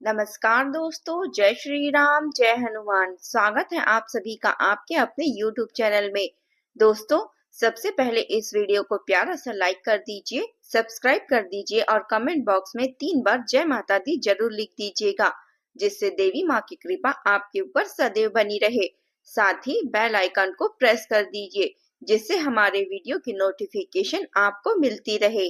नमस्कार दोस्तों, जय श्री राम, जय हनुमान। स्वागत है आप सभी का आपके अपने YouTube चैनल में। दोस्तों, सबसे पहले इस वीडियो को प्यारा सा लाइक कर दीजिए, सब्सक्राइब कर दीजिए और कमेंट बॉक्स में 3 बार जय माता दी जरूर लिख दीजिएगा, जिससे देवी माँ की कृपा आपके ऊपर सदैव बनी रहे। साथ ही बेल आइकन को प्रेस कर दीजिए, जिससे हमारे वीडियो की नोटिफिकेशन आपको मिलती रहे।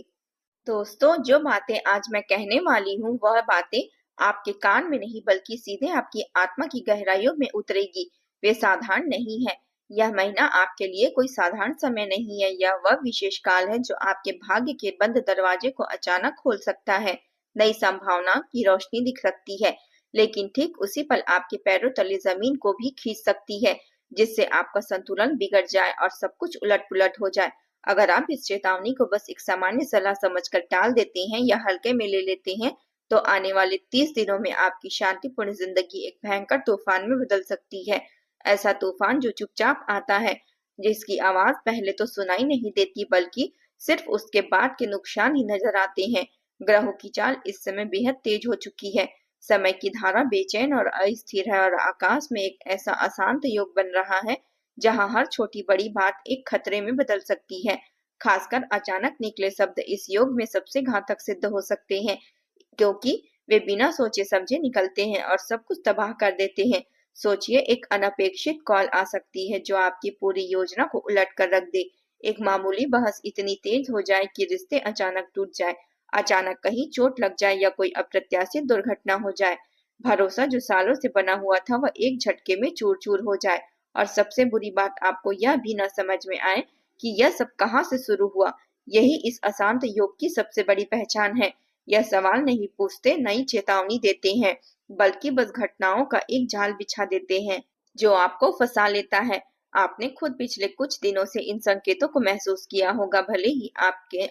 दोस्तों, जो बातें आज मैं कहने वाली हूँ वह बातें आपके कान में नहीं बल्कि सीधे आपकी आत्मा की गहराइयों में उतरेगी। वे साधारण नहीं है। यह महीना आपके लिए कोई साधारण समय नहीं है। यह वह विशेष काल है जो आपके भाग्य के बंद दरवाजे को अचानक खोल सकता है। नई संभावना की रोशनी दिख सकती है, लेकिन ठीक उसी पल आपके पैरों तले जमीन को भी खींच सकती है, जिससे आपका संतुलन बिगड़ जाए और सब कुछ उलट पुलट हो जाए। अगर आप इस चेतावनी को बस एक सामान्य सलाह समझकर टाल देते हैं या हल्के में ले लेते हैं, तो आने वाले 30 दिनों में आपकी शांतिपूर्ण जिंदगी एक भयंकर तूफान में बदल सकती है। ऐसा तूफान जो चुपचाप आता है, जिसकी आवाज पहले तो सुनाई नहीं देती बल्कि सिर्फ उसके बाद के नुकसान ही नजर आते हैं। ग्रहों की चाल इस समय बेहद तेज हो चुकी है। समय की धारा बेचैन और अस्थिर है और आकाश में एक ऐसा अशांत योग बन रहा है जहां हर छोटी बड़ी बात एक खतरे में बदल सकती है। खासकर अचानक निकले शब्द इस योग में सबसे घातक सिद्ध हो सकते हैं, क्योंकि वे बिना सोचे समझे निकलते हैं और सब कुछ तबाह कर देते हैं। सोचिए, एक अनपेक्षित कॉल आ सकती है जो आपकी पूरी योजना को उलट कर रख दे। एक मामूली बहस इतनी तेज हो जाए कि रिश्ते अचानक टूट जाए, अचानक कहीं चोट लग जाए या कोई अप्रत्याशित दुर्घटना हो जाए। भरोसा जो सालों से बना हुआ था वह एक झटके में चूर चूर हो जाए। और सबसे बुरी बात, आपको यह भी न समझ में आए कि यह सब कहाँ से शुरू हुआ। यही इस अशांत योग की सबसे बड़ी पहचान है। यह सवाल नहीं पूछते, नई चेतावनी देते हैं, बल्कि बस घटनाओं का एक जाल बिछा देते हैं जो आपको फंसा लेता है। आपने खुद पिछले कुछ दिनों से इन संकेतों को महसूस किया होगा, भले ही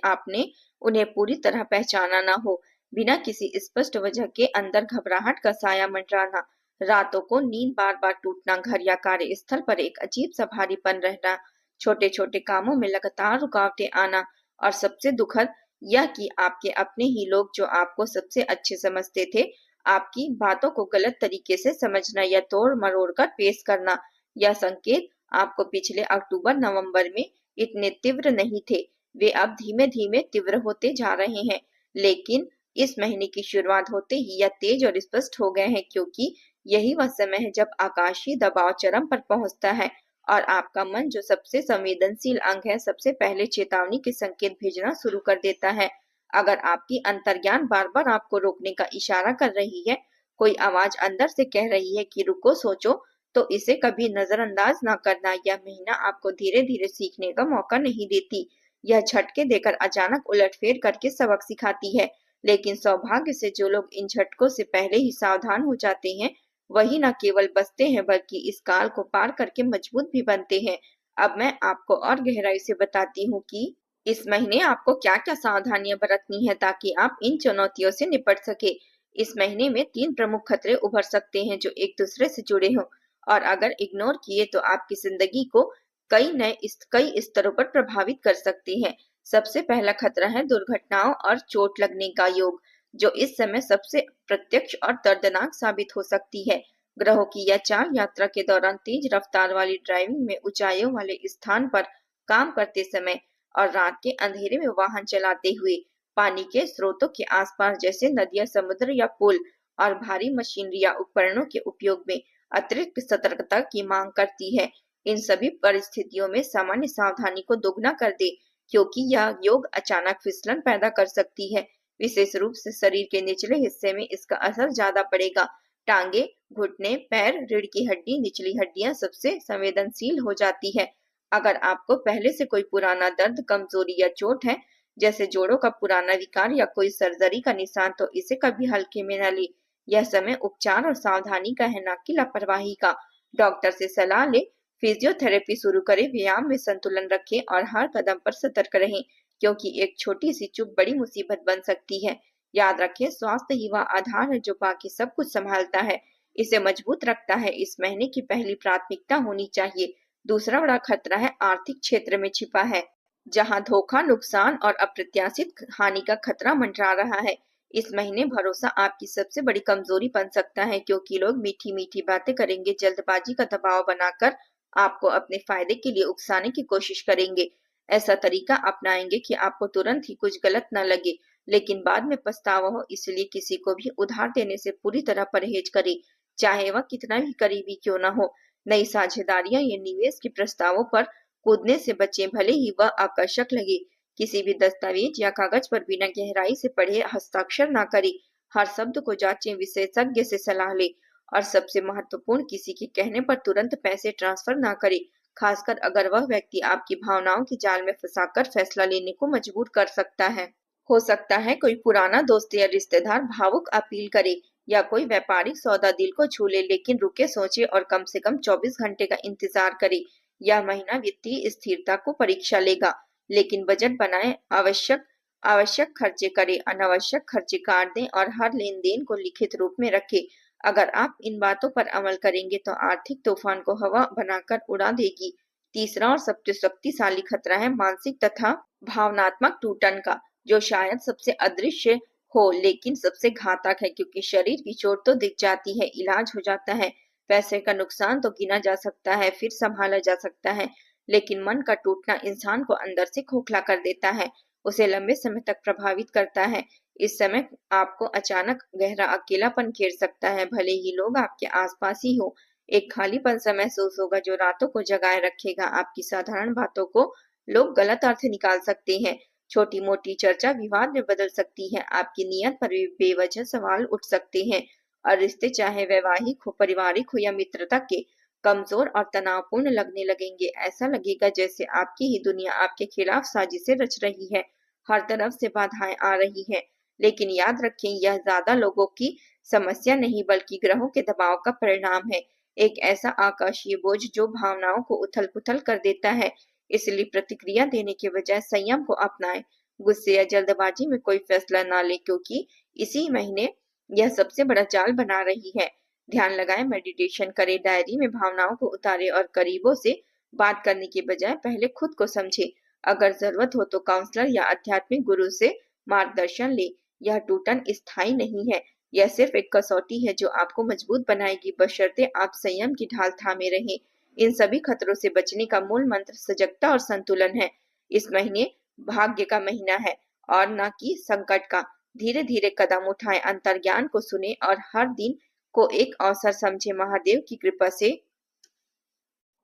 आपने उन्हें पूरी तरह पहचाना ना हो। बिना किसी स्पष्ट वजह के अंदर घबराहट का साया मंडराना, रातों को नींद बार बार टूटना, घर या कार्यस्थल पर एक अजीब सा भारीपन रहना, छोटे छोटे कामों में लगातार रुकावटें आना, और सबसे दुखद यह कि आपके अपने ही लोग जो आपको सबसे अच्छे समझते थे, आपकी बातों को गलत तरीके से समझना या तोड़ मरोड़ कर पेश करना। यह संकेत आपको पिछले अक्टूबर नवंबर में इतने तीव्र नहीं थे। वे अब धीमे धीमे तीव्र होते जा रहे हैं, लेकिन इस महीने की शुरुआत होते ही यह तेज और स्पष्ट हो गए हैं, क्योंकि यही वह समय है जब आकाशीय दबाव चरम पर पहुंचता है और आपका मन, जो सबसे संवेदनशील अंग है, सबसे पहले चेतावनी के संकेत भेजना शुरू कर देता है। अगर आपकी अंतर्ज्ञान बार बार आपको रोकने का इशारा कर रही है, कोई आवाज अंदर से कह रही है कि रुको, सोचो, तो इसे कभी नजरअंदाज ना करना। यह महीना आपको धीरे धीरे सीखने का मौका नहीं देती। यह झटके देकर अचानक उलटफेर करके सबक सिखाती है। लेकिन सौभाग्य से जो लोग इन झटकों से पहले ही सावधान हो जाते हैं, वही न केवल बचते हैं बल्कि इस काल को पार करके मजबूत भी बनते हैं। अब मैं आपको और गहराई से बताती हूँ कि इस महीने आपको क्या-क्या सावधानियां बरतनी है ताकि आप इन चुनौतियों से निपट सके। इस महीने में 3 प्रमुख खतरे उभर सकते हैं जो एक दूसरे से जुड़े हों, और अगर इग्नोर किए तो आपकी जिंदगी को कई स्तरों पर प्रभावित कर सकते हैं। सबसे पहला खतरा है दुर्घटनाओं और चोट लगने का योग, जो इस समय सबसे प्रत्यक्ष और दर्दनाक साबित हो सकती है। ग्रहों की यह चाल यात्रा के दौरान तेज रफ्तार वाली ड्राइविंग में, ऊंचाइयों वाले स्थान पर काम करते समय और रात के अंधेरे में वाहन चलाते हुए, पानी के स्रोतों के आसपास जैसे नदियां, समुद्र या पुल, और भारी मशीनरी या उपकरणों के उपयोग में अतिरिक्त सतर्कता की मांग करती है। इन सभी परिस्थितियों में सामान्य सावधानी को दोगुना कर दे, क्योंकि यह योग अचानक फिसलन पैदा कर सकती है। विशेष रूप से शरीर के निचले हिस्से में इसका असर ज्यादा पड़ेगा। टांगे, घुटने, पैर, रीढ़ की हड्डी, निचली हड्डियां सबसे संवेदनशील हो जाती है। अगर आपको पहले से कोई पुराना दर्द, कमजोरी या चोट है, जैसे जोड़ों का पुराना विकार या कोई सर्जरी का निशान, तो इसे कभी हल्के में न ले। यह समय उपचार और सावधानी का है, न कि लापरवाही का। डॉक्टर से सलाह ले, फिजियोथेरेपी शुरू करें, व्यायाम में संतुलन रखें और हर कदम पर सतर्क रहें, क्योंकि एक छोटी सी चूक बड़ी मुसीबत बन सकती है। याद रखें, स्वास्थ्य ही वह आधार है जो बाकी सब कुछ संभालता है, इसे मजबूत रखता है। इस महीने की पहली प्राथमिकता होनी चाहिए। दूसरा बड़ा खतरा है आर्थिक क्षेत्र में छिपा है, जहां धोखा, नुकसान और अप्रत्याशित हानि का खतरा मंडरा रहा है। इस महीने भरोसा आपकी सबसे बड़ी कमजोरी बन सकता है, क्योंकि लोग मीठी मीठी बातें करेंगे, जल्दबाजी का दबाव बनाकर आपको अपने फायदे के लिए उकसाने की कोशिश करेंगे। ऐसा तरीका अपनाएंगे कि आपको तुरंत ही कुछ गलत न लगे, लेकिन बाद में पछतावा हो। इसलिए किसी को भी उधार देने से पूरी तरह परहेज करें, चाहे वह कितना भी करीबी क्यों न हो। नई साझेदारियां या निवेश के प्रस्तावों पर कूदने से बचें, भले ही वह आकर्षक लगे। किसी भी दस्तावेज या कागज पर बिना गहराई से पढ़े हस्ताक्षर न करें। हर शब्द को जांचें, विशेषज्ञ से सलाह लें। और सबसे महत्वपूर्ण, किसी के कहने पर तुरंत पैसे ट्रांसफर न करें, खासकर अगर वह व्यक्ति आपकी भावनाओं के जाल में फंसाकर फैसला लेने को मजबूर कर सकता है। हो सकता है कोई पुराना दोस्त या रिश्तेदार भावुक अपील करे, या कोई व्यापारिक सौदा दिल को छू ले, लेकिन रुके, सोचे और कम से कम 24 घंटे का इंतजार करे। यह महीना वित्तीय स्थिरता को परीक्षा लेगा, लेकिन बजट बनाएं, आवश्यक आवश्यक खर्चे करें, अनावश्यक खर्चे काट दें और हर लेन-देन को लिखित रूप में रखें। अगर आप इन बातों पर अमल करेंगे तो आर्थिक तूफान को हवा बनाकर उड़ा देगी। तीसरा और सबसे शक्तिशाली खतरा है मानसिक तथा भावनात्मक टूटन का, जो शायद सबसे अदृश्य हो लेकिन सबसे घातक है, क्योंकि शरीर की चोट तो दिख जाती है, इलाज हो जाता है, पैसे का नुकसान तो गिना जा सकता है, फिर संभाला जा सकता है, लेकिन मन का टूटना इंसान को अंदर से खोखला कर देता है, उसे लंबे समय तक प्रभावित करता है। इस समय आपको अचानक गहरा अकेलापन घेर सकता है, भले ही लोग आपके आसपास ही हो। एक खालीपन सा महसूस होगा जो रातों को जगाए रखेगा। आपकी साधारण बातों को लोग गलत अर्थ निकाल सकते हैं। छोटी मोटी चर्चा विवाद में बदल सकती है। आपकी नीयत पर भी बेवजह सवाल उठ सकते हैं, और रिश्ते चाहे वैवाहिक हो, पारिवारिक हो या मित्रता के, कमजोर और तनावपूर्ण लगने लगेंगे। ऐसा लगेगा जैसे आपकी ही दुनिया आपके खिलाफ साजिशें रच रही है, हर तरफ से बाधाएं आ रही हैं। लेकिन याद रखें, यह ज्यादा लोगों की समस्या नहीं बल्कि ग्रहों के दबाव का परिणाम है, एक ऐसा आकाशीय बोझ जो भावनाओं को उथल पुथल कर देता है। इसलिए प्रतिक्रिया देने के बजाय संयम को अपनाएं, गुस्से या जल्दबाजी में कोई फैसला ना लें, क्योंकि इसी महीने यह सबसे बड़ा जाल बना रही है। ध्यान लगाएं, मेडिटेशन करें, डायरी में भावनाओं को उतारें और करीबों से बात करने के बजाय पहले खुद को समझें। अगर जरूरत हो तो काउंसलर या आध्यात्मिक गुरु से मार्गदर्शन लें। यह टूटन स्थायी नहीं है, यह सिर्फ एक कसौटी है जो आपको मजबूत बनाएगी, बशर्ते आप संयम की ढाल थामे रहें। इन सभी खतरों से बचने का मूल मंत्र सजगता और संतुलन है। इस महीने भाग्य का महीना है और न कि संकट का। धीरे धीरे कदम उठाएं, अंतर्ज्ञान को सुने और हर दिन को एक अवसर समझे। महादेव की कृपा से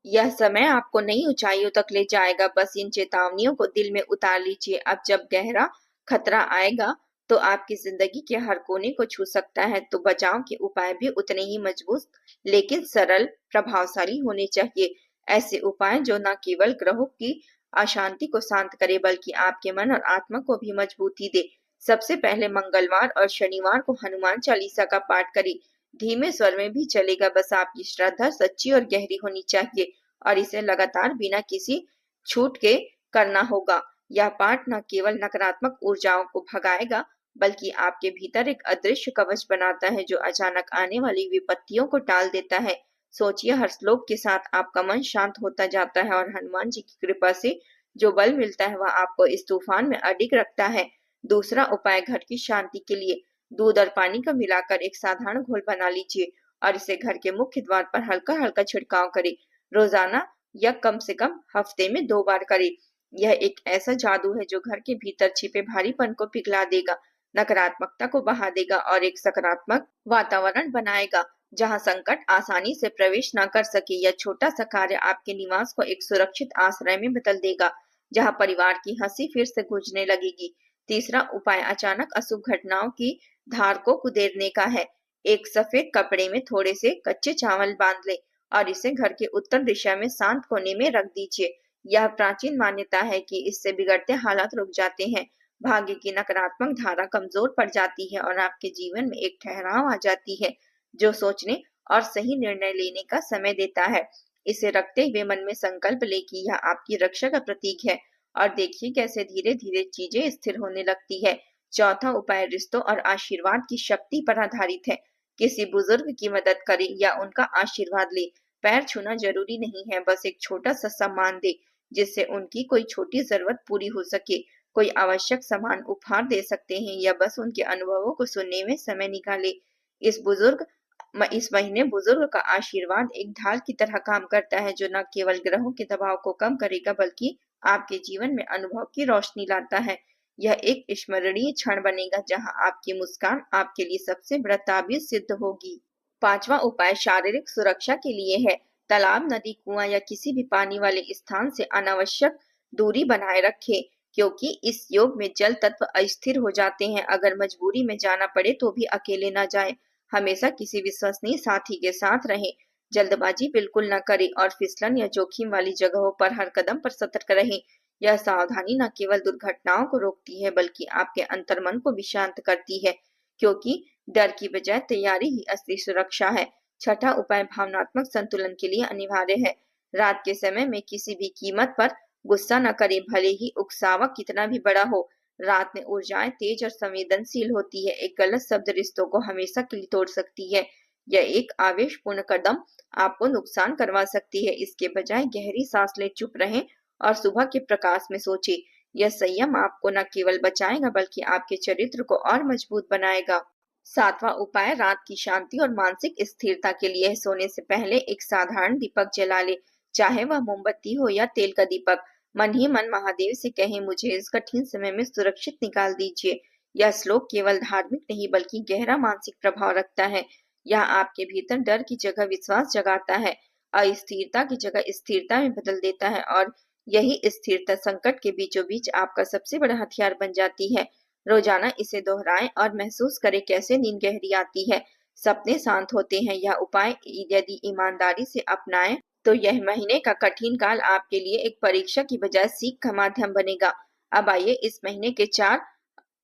यह समय आपको नई ऊंचाइयों तक ले जाएगा। बस इन चेतावनियों को दिल में उतार लीजिए। अब जब गहरा खतरा आएगा तो आपकी जिंदगी के हर कोने को छू सकता है, तो बचाव के उपाय भी उतने ही मजबूत लेकिन सरल, प्रभावशाली होने चाहिए। ऐसे उपाय जो न केवल ग्रहों की अशांति को शांत करे बल्कि आपके मन और आत्मा को भी मजबूती दे। सबसे पहले मंगलवार और शनिवार को हनुमान चालीसा का पाठ करें। धीमे स्वर में भी चलेगा, बस आपकी श्रद्धा सच्ची और गहरी होनी चाहिए, और इसे लगातार बिना किसी छूट के करना होगा। यह पाठ न केवल नकारात्मक ऊर्जाओं को भगाएगा बल्कि आपके भीतर एक अदृश्य कवच बनाता है जो अचानक आने वाली विपत्तियों को टाल देता है। सोचिए, हर श्लोक के साथ आपका मन शांत होता जाता है और हनुमान जी की कृपा से जो बल मिलता है वह आपको इस तूफान में अडिग रखता है। दूसरा उपाय, घर की शांति के लिए दूध और पानी को मिलाकर एक साधारण घोल बना लीजिए और इसे घर के मुख्य द्वार पर हल्का हल्का छिड़काव करें। रोजाना या कम से कम हफ्ते में 2 बार करें। यह एक ऐसा जादू है जो घर के भीतर छिपे भारीपन को पिघला देगा, नकारात्मकता को बहा देगा और एक सकारात्मक वातावरण बनाएगा जहां संकट आसानी से प्रवेश न कर सके। यह छोटा सा कार्य आपके निवास को एक सुरक्षित आश्रय में बदल देगा जहां परिवार की हंसी फिर से गूंजने लगेगी। तीसरा उपाय, अचानक अशुभ घटनाओं की धार को कुदेरने का है। एक सफेद कपड़े में थोड़े से कच्चे चावल बांध ले और इसे घर के उत्तर दिशा में शांत कोने में रख दीजिए। यह प्राचीन मान्यता है कि इससे बिगड़ते हालात रुक जाते हैं, भाग्य की नकारात्मक धारा कमजोर पड़ जाती है और आपके जीवन में एक ठहराव आ जाती है जो सोचने और सही निर्णय लेने का समय देता है। इसे रखते हुए मन में संकल्प ले कि यह आपकी रक्षा का प्रतीक है, और देखिए कैसे धीरे धीरे चीजें स्थिर होने लगती है। चौथा उपाय रिश्तों और आशीर्वाद की शक्ति पर आधारित है। किसी बुजुर्ग की मदद करें या उनका आशीर्वाद ले। पैर छूना जरूरी नहीं है, बस एक छोटा सा सम्मान दे जिससे उनकी कोई छोटी जरूरत पूरी हो सके। कोई आवश्यक सामान उपहार दे सकते हैं या बस उनके अनुभवों को सुनने में समय निकाले। इस महीने बुजुर्ग का आशीर्वाद एक ढाल की तरह काम करता है, जो न केवल ग्रहों के दबाव को कम करेगा बल्कि आपके जीवन में अनुभव की रोशनी लाता है। यह एक स्मरणीय क्षण बनेगा जहां आपकी मुस्कान आपके लिए सबसे बड़ा ताबीज सिद्ध होगी। पांचवा उपाय शारीरिक सुरक्षा के लिए है। तालाब, नदी, कुआं या किसी भी पानी वाले स्थान से अनावश्यक दूरी बनाए रखें, क्योंकि इस योग में जल तत्व अस्थिर हो जाते हैं। अगर मजबूरी में जाना पड़े तो भी अकेले न जाएं। हमेशा किसी विश्वसनीय साथी के साथ रहें। जल्दबाजी बिल्कुल न करें और फिसलन या जोखिम वाली जगहों पर हर कदम पर सतर्क रहें। यह सावधानी न केवल दुर्घटनाओं को रोकती है बल्कि आपके अंतर्मन को भी शांत करती है, क्योंकि डर की बजाय तैयारी ही असली सुरक्षा है। छठा उपाय भावनात्मक संतुलन के लिए अनिवार्य है। रात के समय में किसी भी कीमत पर गुस्सा न करें, भले ही उकसावा कितना भी बड़ा हो। रात में ऊर्जाएं तेज और संवेदनशील होती है। एक गलत शब्द रिश्तों को हमेशा के लिए तोड़ सकती है। यह एक आवेशपूर्ण कदम आपको नुकसान करवा सकती है। इसके बजाय गहरी सांस लें, चुप रहें और सुबह के प्रकाश में सोचें। यह संयम आपको न केवल बचाएगा बल्कि आपके चरित्र को और मजबूत बनाएगा। सातवां उपाय रात की शांति और मानसिक स्थिरता के लिए है। सोने से पहले एक साधारण दीपक जला ले, चाहे वह मोमबत्ती हो या तेल का दीपक। मन ही मन महादेव से कहें, मुझे इस कठिन समय में सुरक्षित निकाल दीजिए। यह श्लोक केवल धार्मिक नहीं बल्कि गहरा मानसिक प्रभाव रखता है। यह आपके भीतर डर की जगह विश्वास जगाता है, अस्थिरता की जगह स्थिरता में बदल देता है और यही स्थिरता संकट के बीचों बीच आपका सबसे बड़ा हथियार बन जाती है। रोजाना इसे दोहराएं और महसूस करें कैसे नींद गहरी आती है, सपने शांत होते हैं। यह उपाय यदि ईमानदारी से अपनाएं तो यह महीने का कठिन काल आपके लिए एक परीक्षा की बजाय सीख का माध्यम बनेगा। अब आइए इस महीने के 4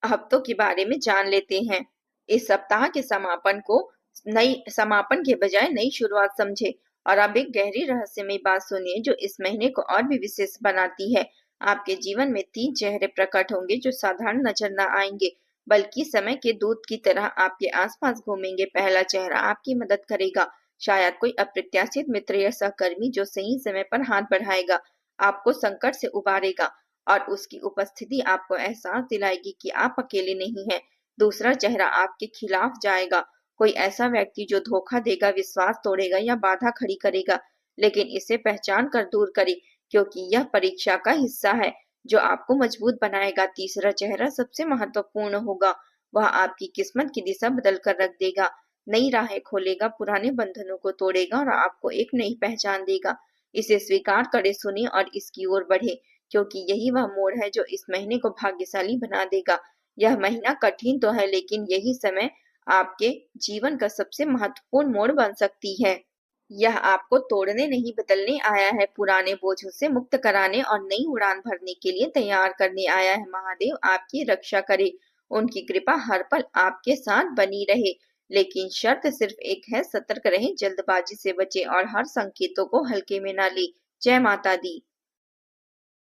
हफ्तों के बारे में जान लेते हैं। इस सप्ताह के समापन के बजाय नई शुरुआत समझे। और अब एक गहरी रहस्यमय बात सुनिए जो इस महीने को और भी विशेष बनाती है। आपके जीवन में 3 चेहरे प्रकट होंगे जो साधारण नजर न आएंगे बल्कि समय के दूत की तरह आपके आसपास घूमेंगे। पहला चेहरा आपकी मदद करेगा, शायद कोई अप्रत्याशित मित्र या सहकर्मी जो सही समय पर हाथ बढ़ाएगा, आपको संकट से उबारेगा और उसकी उपस्थिति आपको एहसास दिलाएगी कि आप अकेले नहीं हैं। दूसरा चेहरा आपके खिलाफ जाएगा, कोई ऐसा व्यक्ति जो धोखा देगा, विश्वास तोड़ेगा या बाधा खड़ी करेगा, लेकिन इसे पहचान कर दूर करें क्योंकि यह परीक्षा का हिस्सा है जो आपको मजबूत बनाएगा। तीसरा चेहरा सबसे महत्वपूर्ण होगा, वह आपकी किस्मत की दिशा बदल कर रख देगा, नई राहें खोलेगा, पुराने बंधनों को तोड़ेगा और आपको एक नई पहचान देगा। इसे स्वीकार करे, सुने और इसकी ओर बढ़े क्योंकि यही वह मोड़ है जो इस महीने को भाग्यशाली बना देगा। यह महीना कठिन तो है लेकिन यही समय आपके जीवन का सबसे महत्वपूर्ण मोड़ बन सकती है। यह आपको तोड़ने नहीं बदलने आया है, पुराने बोझों से मुक्त कराने और नई उड़ान भरने के लिए तैयार करने आया है। महादेव आपकी रक्षा करे, उनकी कृपा हर पल आपके साथ बनी रहे। लेकिन शर्त सिर्फ एक है, सतर्क रहें, जल्दबाजी से बचें और हर संकेतों को हल्के में न लें। जय माता दी।